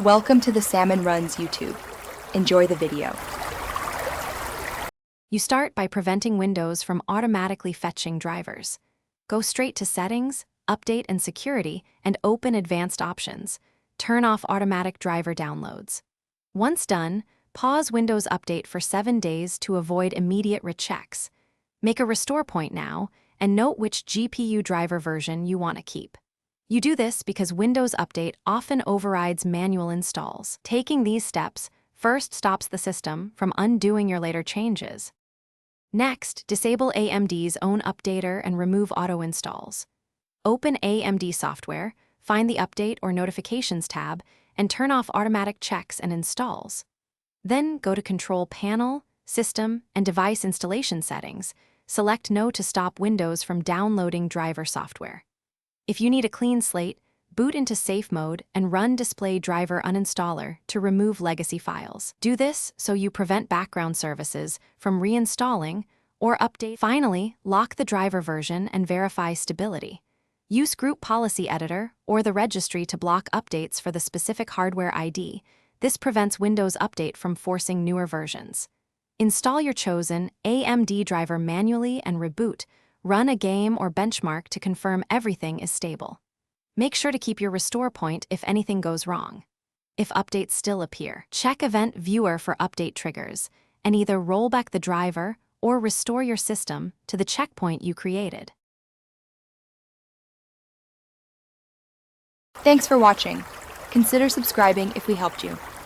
Welcome to the Salmon Runs YouTube. Enjoy the video. You start by preventing Windows from automatically fetching drivers. Go straight to Settings, Update and Security, and open Advanced Options. Turn off automatic driver downloads. Once done, pause Windows Update for 7 days to avoid immediate rechecks. Make a restore point now, and note which GPU driver version you want to keep. You do this because Windows Update often overrides manual installs. Taking these steps first stops the system from undoing your later changes. Next, disable AMD's own updater and remove auto-installs. Open AMD software, find the Update or Notifications tab, and turn off automatic checks and installs. Then go to Control Panel, System, and Device Installation Settings. Select No to stop Windows from downloading driver software. If you need a clean slate, boot into Safe Mode and run Display Driver Uninstaller to remove legacy files. Do this so you prevent background services from reinstalling or update. Finally, lock the driver version and verify stability. Use Group Policy Editor or the registry to block updates for the specific hardware ID. This prevents Windows Update from forcing newer versions. Install your chosen AMD driver manually and reboot. Run a game or benchmark to confirm everything is stable. Make sure to keep your restore point if anything goes wrong. If updates still appear, check Event Viewer for update triggers, and either roll back the driver or restore your system to the checkpoint you created. Thanks for watching. Consider subscribing if we helped you.